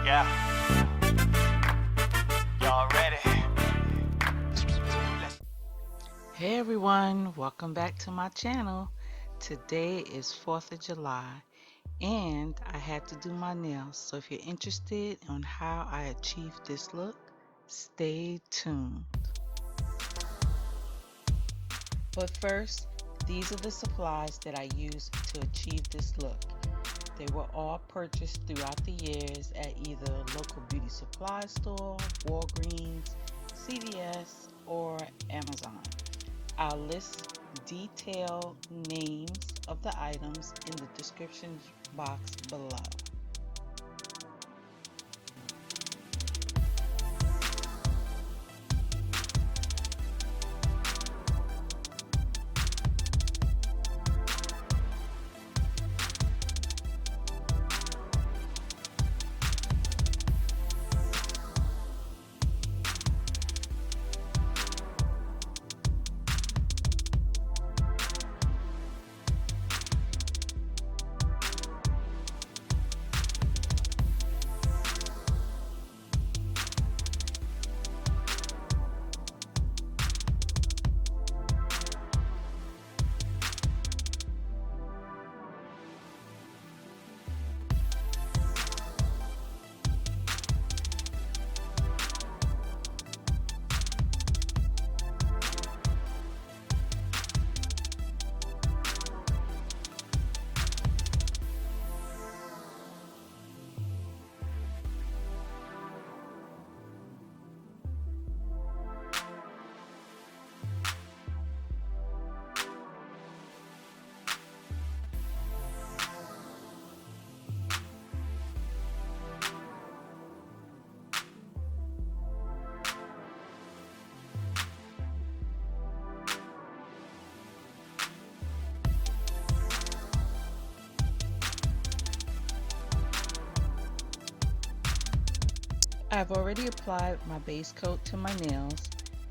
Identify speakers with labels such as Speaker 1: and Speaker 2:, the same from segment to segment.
Speaker 1: Yeah. Y'all ready?
Speaker 2: Hey everyone, welcome back to my channel. Today is 4th of July and I had to do my nails. So if you're interested on how I achieved this look, stay tuned. But first, these are the supplies that I used to achieve this look. They were all purchased throughout the years at either local beauty supply store, Walgreens, CVS, or Amazon. I'll list detailed names of the items in the description box below. I've already applied my base coat to my nails.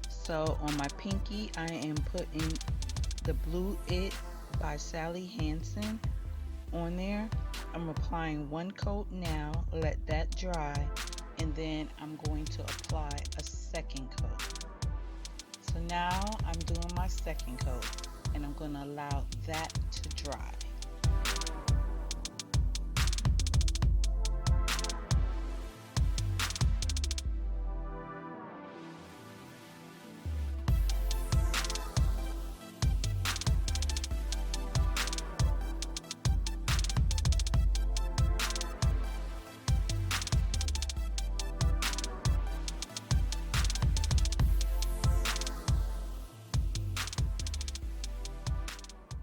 Speaker 2: So on my pinky, I am putting the Blue It by Sally Hansen on there. I'm applying one coat now, let that dry, and then I'm going to apply a second coat. So now I'm doing my second coat and I'm going to allow that to dry.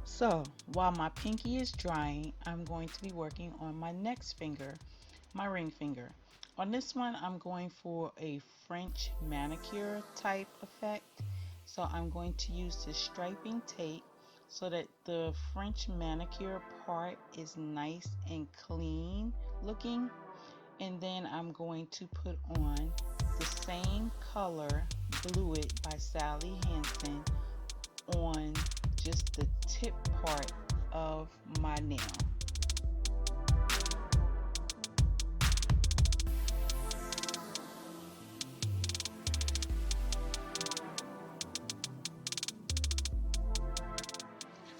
Speaker 2: So while my pinky is drying, I'm going to be working on my next finger, my ring finger. On this one, I'm going for a French manicure type effect. So I'm going to use the striping tape so that the French manicure part is nice and clean looking. And then I'm going to put on the same color, Blue It by Sally Hansen, on just the tip part of my nail.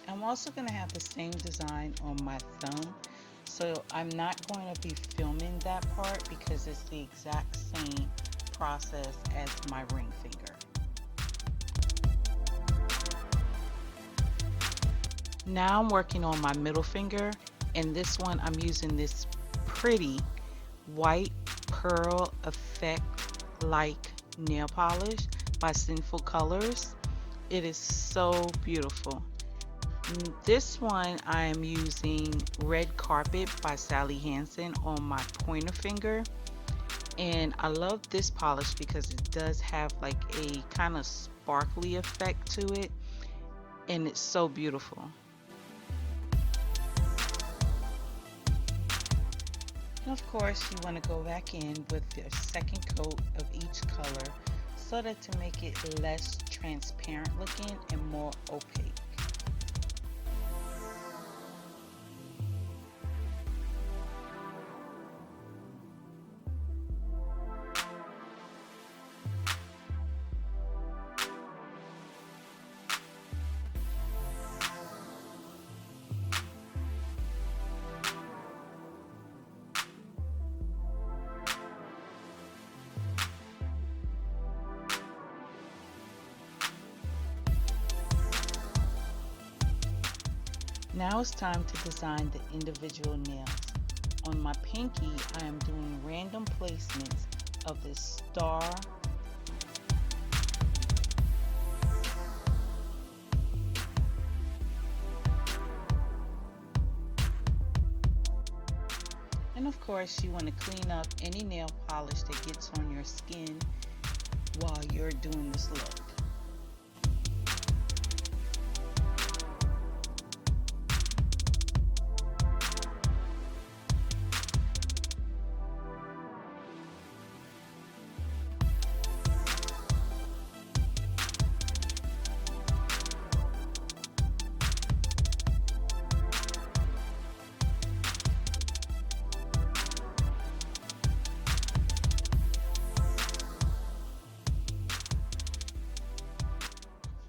Speaker 2: I'm also going to have the same design on my thumb, so I'm not going to be filming that part because it's the exact same process as my ring finger. Now I'm working on my middle finger, and this one I'm using this pretty white pearl effect like nail polish by Sinful colors. It is so beautiful. This one I am using Red Carpet by Sally Hansen on my pointer finger, and I love this polish because it does have like a kind of sparkly effect to it, and it's so beautiful. And of course, you want to go back in with your second coat of each color so that to make it less transparent looking and more opaque. Now it's time to design the individual nails. On my pinky, I am doing random placements of this star. And of course, you want to clean up any nail polish that gets on your skin while you're doing this look.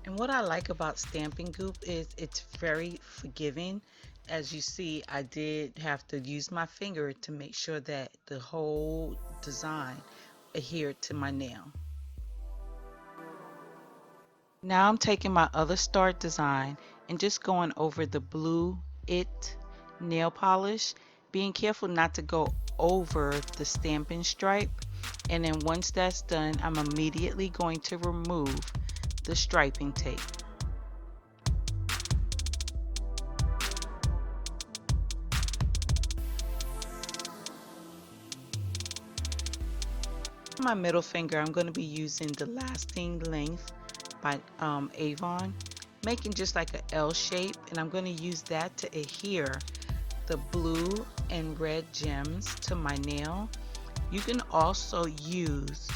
Speaker 2: And what I like about Stampin' Goop is it's very forgiving. As you see, I did have to use my finger to make sure that the whole design adhered to my nail. Now I'm taking my other star design and just going over the blue It nail polish, being careful not to go over the stamping stripe. And then once that's done, I'm immediately going to remove the striping tape. My middle finger, I'm going to be using the Lasting Length by Avon, making just like an L shape, and I'm going to use that to adhere the blue and red gems to my nail. You can also use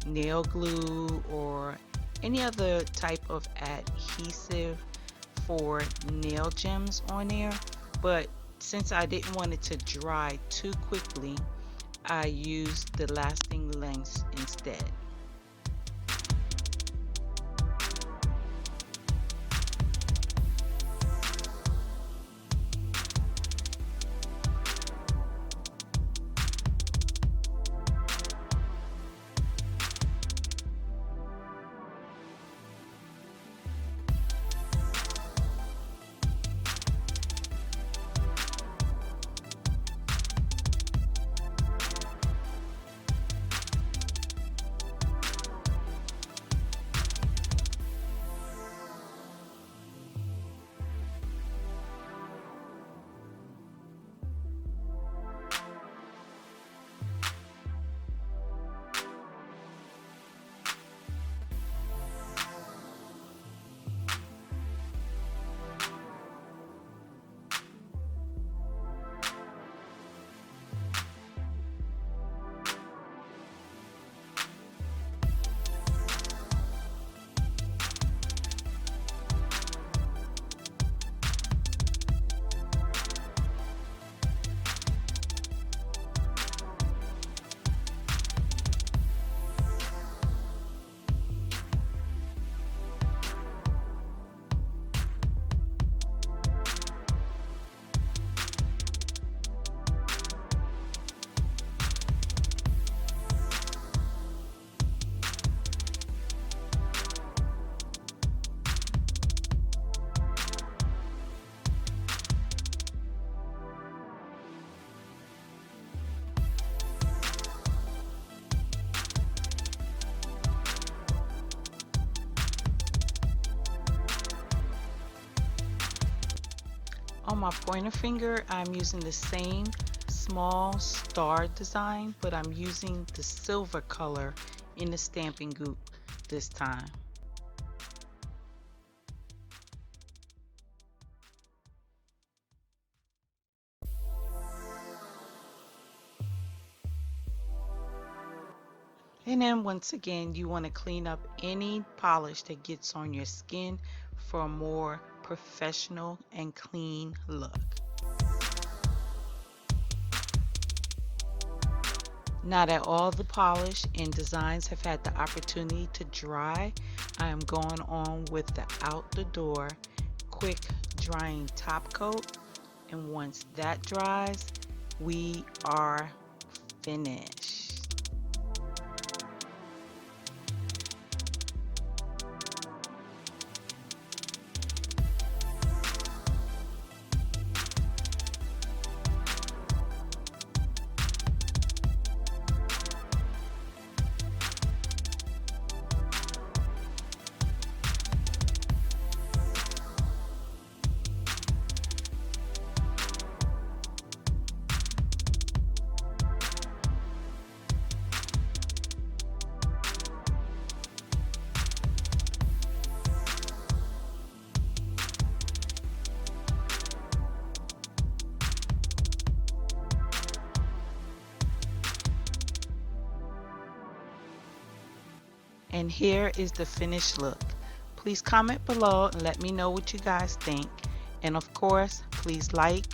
Speaker 2: nail glue or any other type of adhesive for nail gems on there, but since I didn't want it to dry too quickly, I used the Lasting Lengths instead. On my pointer finger, I'm using the same small star design, but I'm using the silver color in the Stampin' Goop this time. And then once again, you want to clean up any polish that gets on your skin for a more professional and clean look. Now that all the polish and designs have had the opportunity to dry, I am going on with the out the door quick drying top coat. And once that dries, we are finished. And here is the finished look. Please comment below and let me know what you guys think. And of course, please like,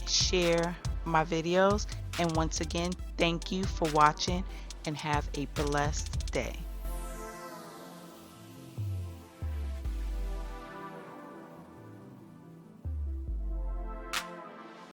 Speaker 2: share my videos. And once again, thank you for watching and have a blessed day.